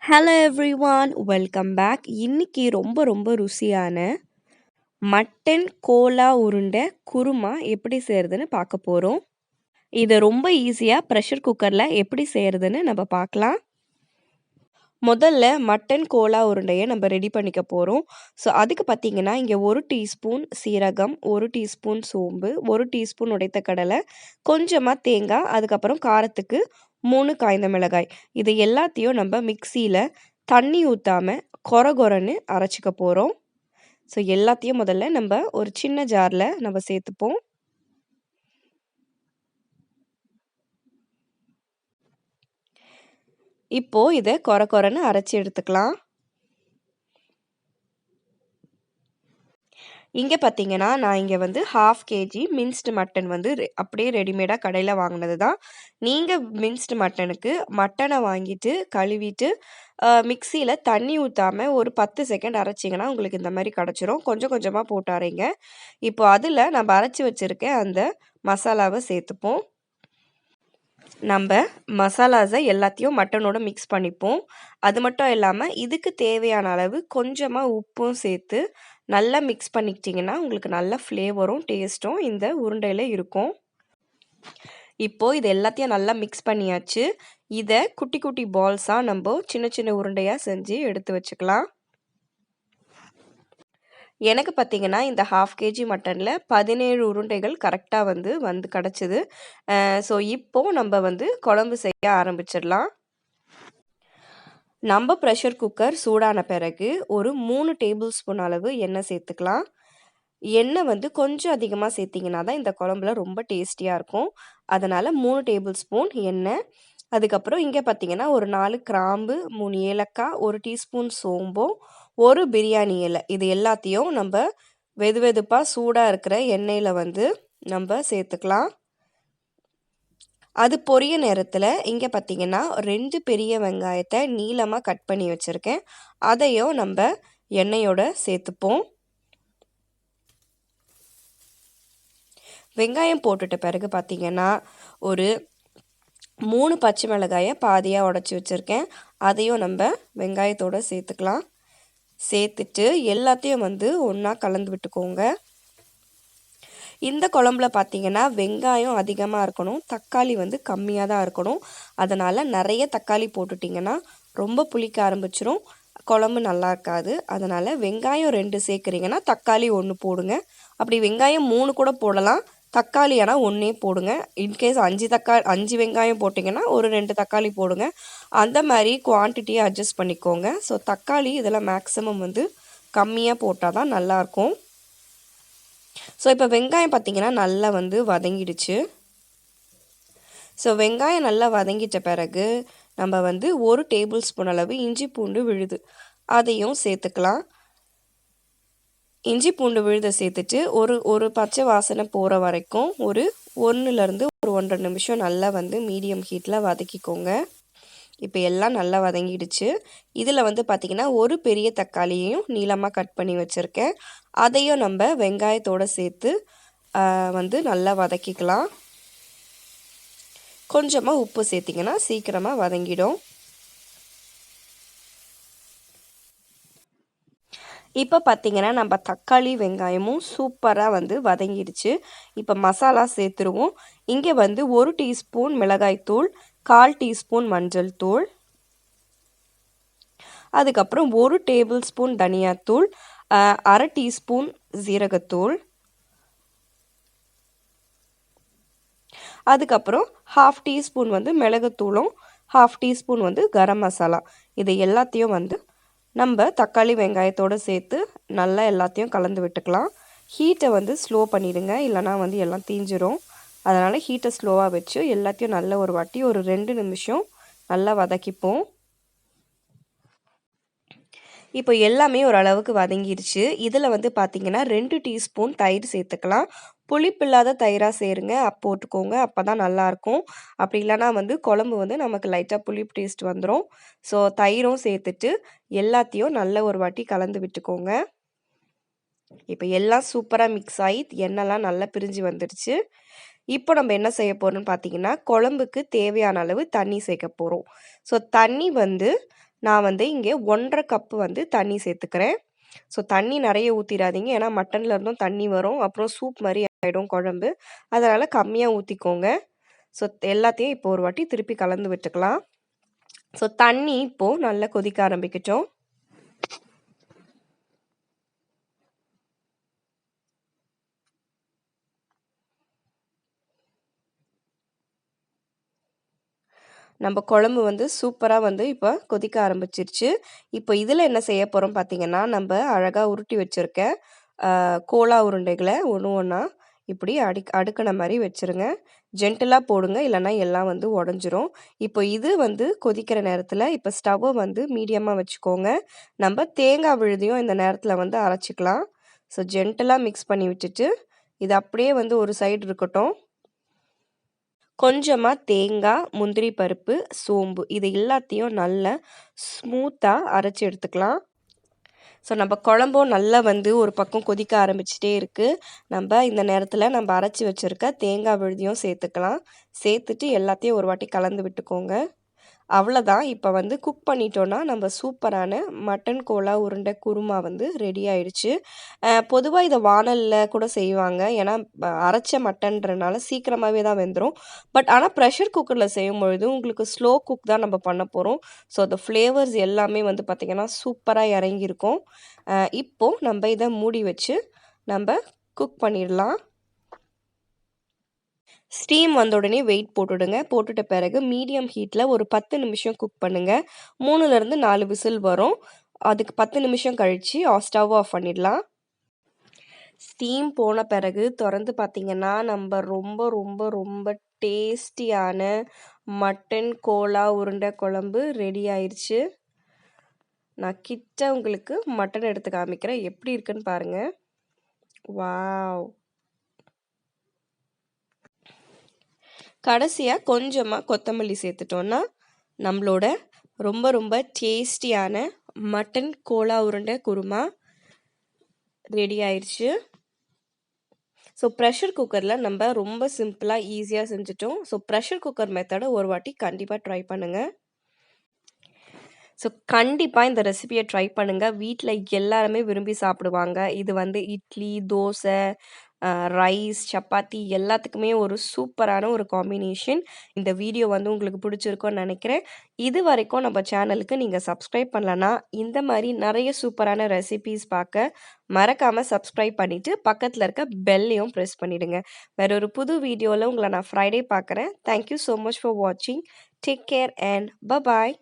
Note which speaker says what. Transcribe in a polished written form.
Speaker 1: Hello everyone, welcome back. இன்னைக்கு ரொம்ப ருசியான மட்டன் கோலா உருண்டை குருமா எப்படி செய்கிறதுன்னு பார்க்க போகிறோம். இதை ரொம்ப ஈஸியாக ப்ரெஷர் குக்கரில் எப்படி செய்கிறதுன்னு நம்ம பார்க்கலாம். முதல்ல மட்டன் கோலா உருண்டையை நம்ம ரெடி பண்ணிக்க போகிறோம். ஸோ அதுக்கு பார்த்தீங்கன்னா இங்கே 1 டீஸ்பூன் சீரகம், 1 டீஸ்பூன் சோம்பு, 1 டீஸ்பூன் உடைத்த கடலை, கொஞ்சமாக தேங்காய், அதுக்கப்புறம் காரத்துக்கு 3 காய்ந்த மிளகாய். இது எல்லாத்தையும் நம்ம மிக்சியில் தண்ணி ஊற்றாமல் கொரன்னு அரைச்சிக்க போகிறோம். ஸோ எல்லாத்தையும் முதல்ல நம்ம ஒரு சின்ன ஜாரில் நம்ம சேர்த்துப்போம். இப்போது இதை கொரன்னு அரைச்சி எடுத்துக்கலாம். இங்கே பார்த்தீங்கன்னா நான் இங்கே வந்து 1/2 kg மின்ஸ்டு மட்டன் வந்து அப்படியே ரெடிமேடாக கடையில் வாங்கினது தான். நீங்கள் மின்ஸ்டு மட்டனுக்கு மட்டனை வாங்கிட்டு கழுவிட்டு மிக்சியில் தண்ணி ஊற்றாமல் ஒரு 10 செகண்ட் அரைச்சிங்கன்னா உங்களுக்கு இந்த மாதிரி கிடச்சிரும். கொஞ்சம் கொஞ்சமாக போட்டு அரைங்க. இப்போ அதில் நம்ம அரைச்சி வச்சுருக்க அந்த மசாலாவை சேர்த்துப்போம். நம்ம மசாலாஸை எல்லாத்தையும் மட்டனோட மிக்ஸ் பண்ணிப்போம். அது மட்டும் இல்லாமல் இதுக்கு தேவையான அளவு கொஞ்சமாக உப்பும் சேர்த்து நல்லா மிக்ஸ் பண்ணிக்கிட்டிங்கன்னா உங்களுக்கு நல்ல ஃப்ளேவரும் டேஸ்ட்டும் இந்த உருண்டையில் இருக்கும். இப்போது இது எல்லாத்தையும் நல்லா மிக்ஸ் பண்ணியாச்சு. இதை குட்டி குட்டி பால்ஸாக நம்ம சின்ன உருண்டையாக செஞ்சு எடுத்து வச்சுக்கலாம். எனக்கு பார்த்தீங்கன்னா இந்த 1/2 kg மட்டனில் 17 உருண்டைகள் கரெக்டாக வந்து கிடச்சிது. ஸோ இப்போது நம்ம வந்து குழம்பு செய்ய ஆரம்பிச்சிடலாம். நம்ம ப்ரெஷர் குக்கர் சூடான பிறகு ஒரு 3 டேபிள் ஸ்பூன் அளவு எண்ணெய் சேர்த்துக்கலாம். எண்ணெய் வந்து கொஞ்சம் அதிகமாக சேர்த்திங்கன்னா தான் இந்த குழம்புல ரொம்ப டேஸ்டியாக இருக்கும். அதனால் 3 டேபிள் ஸ்பூன் எண்ணெய். அதுக்கப்புறம் இங்கே பார்த்தீங்கன்னா ஒரு 4 கிராம்பு, 3 ஏலக்காய், 1 டீஸ்பூன் சோம்பும், 1 பிரியாணி இலை, இது எல்லாத்தையும் நம்ம வெதுவெதுப்பாக சூடாக இருக்கிற எண்ணெயில் வந்து நம்ம சேர்த்துக்கலாம். அது பொரிய நேரத்தில் இங்கே பார்த்தீங்கன்னா 2 பெரிய வெங்காயத்தை நீளமாக கட் பண்ணி வச்சுருக்கேன். அதையும் நம்ம எண்ணெயோட சேர்த்துப்போம். வெங்காயம் போட்டுட்ட பிறகு பார்த்தீங்கன்னா ஒரு 3 பச்சை மிளகாயை பாதியாக உடச்சி வச்சுருக்கேன். அதையும் நம்ம வெங்காயத்தோடு சேர்த்துக்கலாம். சேர்த்துட்டு எல்லாத்தையும் வந்து ஒன்றா கலந்து விட்டுக்கோங்க. இந்த குழம்புல பார்த்தீங்கன்னா வெங்காயம் அதிகமாக இருக்கணும், தக்காளி வந்து கம்மியாக தான் இருக்கணும். அதனால் நிறைய தக்காளி போட்டுட்டிங்கன்னா ரொம்ப புளிக்க ஆரம்பிச்சிரும், குழம்பு நல்லா இருக்காது. அதனால் வெங்காயம் 2 சேர்க்குறீங்கன்னா தக்காளி 1 போடுங்க. அப்படி வெங்காயம் 3 கூட போடலாம், தக்காளி ஆனால் 1 போடுங்க. இன்கேஸ் 5 வெங்காயம் போட்டிங்கன்னா ஒரு 2 தக்காளி போடுங்க. அந்த மாதிரி குவான்டிட்டியை அட்ஜஸ்ட் பண்ணிக்கோங்க. ஸோ தக்காளி இதெல்லாம் மேக்ஸிமம் வந்து கம்மியாக போட்டால் தான் நல்லாயிருக்கும். ஸோ இப்போ வெங்காயம் பார்த்திங்கன்னா நல்லா வந்து வதங்கிடுச்சு. ஸோ வெங்காயம் நல்லா வதங்கிட்ட பிறகு நம்ம வந்து 1 டேபிள் ஸ்பூன் அளவு இஞ்சி பூண்டு விழுது அதையும் சேர்த்துக்கலாம். இஞ்சி பூண்டு விழுதை சேர்த்துட்டு ஒரு பச்சை வாசனை போகிற வரைக்கும் ஒரு 1லேருந்து ஒரு 1.5 நிமிஷம் நல்லா வந்து மீடியம் ஹீட்டில் வதக்கிக்கோங்க. இப்போ எல்லாம் நல்லா வதங்கிடுச்சு. இதில் வந்து பார்த்திங்கன்னா ஒரு பெரிய தக்காளியையும் நீளமாக கட் பண்ணி வச்சுருக்கேன். அதையும் நம்ம வெங்காயத்தோடு சேர்த்து வந்து நல்லா வதக்கிக்கலாம். கொஞ்சமாக உப்பு சேர்த்திங்கன்னா சீக்கிரமாக வதங்கிடும். இப்போ பார்த்திங்கன்னா நம்ம தக்காளி வெங்காயமும் சூப்பராக வந்து வதங்கிடுச்சு. இப்போ மசாலா சேர்த்துருவோம். இங்கே வந்து 1 டீஸ்பூன் மிளகாய்த்தூள், 1/4 டீஸ்பூன் மஞ்சள் தூள், அதுக்கப்புறம் 1 டேபிள் ஸ்பூன் தனியாத்தூள், 1/2 டீஸ்பூன் ஜீரகத்தூள், அதுக்கப்புறம் 1/2 டீஸ்பூன் வந்து மிளகுத்தூளும், 1/2 டீஸ்பூன் வந்து கரம் மசாலா. இது எல்லாத்தையும் வந்து நம்ம தக்காளி வெங்காயத்தோடு சேர்த்து நல்லா எல்லாத்தையும் கலந்து விட்டுக்கலாம். ஹீட்டை வந்து ஸ்லோ பண்ணிடுங்க, இல்லைனா வந்து எல்லாம் தீஞ்சிரும். அதனால் ஹீட்டை ஸ்லோவாக வச்சு எல்லாத்தையும் நல்ல ஒரு வாட்டி ஒரு 2 நிமிஷம் நல்லா வதக்கிப்போம். இப்போ எல்லாமே ஓரளவுக்கு வதங்கிடுச்சு. இதில் வந்து பார்த்திங்கன்னா 2 டீஸ்பூன் தயிர் சேர்த்துக்கலாம். புளிப்பில்லாத தயிராக சேருங்க, போட்டுக்கோங்க, அப்போ தான் நல்லாயிருக்கும். அப்படி இல்லைனா வந்து குழம்பு வந்து நமக்கு லைட்டாக புளிப்பு டேஸ்ட் வந்துடும். ஸோ தயிரும் சேர்த்துட்டு எல்லாத்தையும் நல்ல ஒரு வாட்டி கலந்து விட்டுக்கோங்க. இப்போ எல்லாம் சூப்பராக மிக்ஸ் ஆகி எண்ணெய்லாம் நல்லா பிரிஞ்சு வந்துடுச்சு. இப்போ நம்ம என்ன செய்ய போகிறோம்னு பார்த்தீங்கன்னா குழம்புக்கு தேவையான அளவு தண்ணி சேர்க்க போகிறோம். ஸோ தண்ணி வந்து நான் வந்து இங்கே 1.5 கப்பு வந்து தண்ணி சேர்த்துக்கிறேன். ஸோ தண்ணி நிறைய ஊற்றிடாதீங்க, ஏன்னா மட்டனில் இருந்தும் தண்ணி வரும், அப்புறம் சூப் மாதிரி ஆகிடும் குழம்பு. அதனால் கம்மியாக ஊற்றிக்கோங்க. ஸோ எல்லாத்தையும் இப்போ ஒரு வாட்டி திருப்பி கலந்து விட்டுக்கலாம். ஸோ தண்ணி இப்போது நல்லா கொதிக்க ஆரம்பிக்கட்டும். நம்ம குழம்பு வந்து சூப்பராக வந்து இப்போ கொதிக்க ஆரம்பிச்சிருச்சு. இப்போ இதில் என்ன செய்ய போகிறோம் பார்த்தீங்கன்னா, நம்ம அழகாக உருட்டி வச்சுருக்க கோலா உருண்டைகளை ஒன்று ஒன்றா இப்படி அடுக்கின மாதிரி வச்சுருங்க. ஜென்டலாக போடுங்க, இல்லைன்னா எல்லாம் வந்து உடஞ்சிரும். இப்போ இது வந்து கொதிக்கிற நேரத்தில் இப்போ ஸ்டவ்வை வந்து மீடியமாக வச்சுக்கோங்க. நம்ம தேங்காய் விழுதியும் இந்த நேரத்தில் வந்து அரைச்சிக்கலாம். ஸோ ஜென்டலாக மிக்ஸ் பண்ணி விட்டுட்டு இது அப்படியே வந்து ஒரு சைடு இருக்கட்டும். கொஞ்சமாக தேங்காய், முந்திரி பருப்பு, சோம்பு இது எல்லாத்தையும் நல்லா ஸ்மூத்தாக அரைச்சி எடுத்துக்கலாம். ஸோ நம்ம குழம்பும் நல்லா வந்து ஒரு பக்கம் கொதிக்க ஆரம்பிச்சிட்டே இருக்குது. நம்ம இந்த நேரத்தில் நம்ம அரைச்சி வச்சுருக்க தேங்காய் விழுதியும் சேர்த்துக்கலாம். சேர்த்துட்டு எல்லாத்தையும் ஒரு வாட்டி கலந்து விட்டுக்கோங்க. அவ்வளோதான். இப்போ வந்து குக் பண்ணிட்டோன்னா நம்ம சூப்பரான மட்டன் கோலா உருண்டை குருமா வந்து ரெடி ஆயிடுச்சு. பொதுவாக இதை வாணலில் கூட செய்வாங்க, ஏன்னா அரைச்ச மட்டன்றனால சீக்கிரமாகவே தான் வெந்துடும். பட் ஆனால் ப்ரெஷர் குக்கரில் செய்யும்பொழுது உங்களுக்கு ஸ்லோ குக் தான் நம்ம பண்ண போகிறோம். ஸோ அந்த ஃப்ளேவர்ஸ் எல்லாமே வந்து பார்த்திங்கன்னா சூப்பராக இறங்கியிருக்கும். இப்போது நம்ம இதை மூடி வச்சு நம்ம குக் பண்ணிடலாம். ஸ்டீம் வந்த உடனே வெயிட் போட்டுடுங்க. போட்டுட்ட பிறகு மீடியம் ஹீட்டில் ஒரு 10 நிமிஷம் குக் பண்ணுங்கள். 3லேருந்து 4 விசில் வரும். அதுக்கு 10 நிமிஷம் கழித்து ஸ்டவ் ஆஃப் பண்ணிடலாம். ஸ்டீம் போன பிறகு திறந்து பார்த்திங்கன்னா நம்ம ரொம்ப ரொம்ப ரொம்ப டேஸ்டியான மட்டன் கோலா உருண்டை குழம்பு ரெடி ஆயிடுச்சு. நான் கிட்ட உங்களுக்கு மட்டன் எடுத்து காமிக்கிறேன், எப்படி இருக்குன்னு பாருங்கள். வாவ்! கடைசியாக கொஞ்சமாக கொத்தமல்லி சேர்த்துட்டோன்னா நம்மளோட ரொம்ப ரொம்ப டேஸ்டியான மட்டன் கோலா உருண்டை குருமா ரெடி ஆயிடுச்சு. ஸோ ப்ரெஷர் குக்கரில் நம்ம ரொம்ப சிம்பிளாக ஈஸியாக செஞ்சுட்டோம். ஸோ ப்ரெஷர் குக்கர் மெத்தடை ஒரு வாட்டி கண்டிப்பாக ட்ரை பண்ணுங்கள். ஸோ கண்டிப்பாக இந்த ரெசிபியை ட்ரை பண்ணுங்கள். வீட்டில் எல்லாருமே விரும்பி சாப்பிடுவாங்க. இது வந்து இட்லி, தோசை, ரைஸ், சப்பாத்தி எல்லாத்துக்குமே ஒரு சூப்பரான ஒரு காம்பினேஷன். இந்த வீடியோ வந்து உங்களுக்கு பிடிச்சிருக்கும்னு நினைக்கிறேன். இது வரைக்கும் நம்ம சேனலுக்கு நீங்கள் சப்ஸ்கிரைப் பண்ணலன்னா இந்த மாதிரி நிறைய சூப்பரான ரெசிபீஸ் பார்க்க மறக்காமல் சப்ஸ்கிரைப் பண்ணிவிட்டு பக்கத்தில் இருக்க பெல்லையும் ப்ரெஸ் பண்ணிவிடுங்க. வேற ஒரு புது வீடியோவில் உங்களை நான் ஃப்ரைடே பார்க்குறேன். தேங்க்யூ ஸோ மச் ஃபார் வாட்சிங். Take care and bye bye.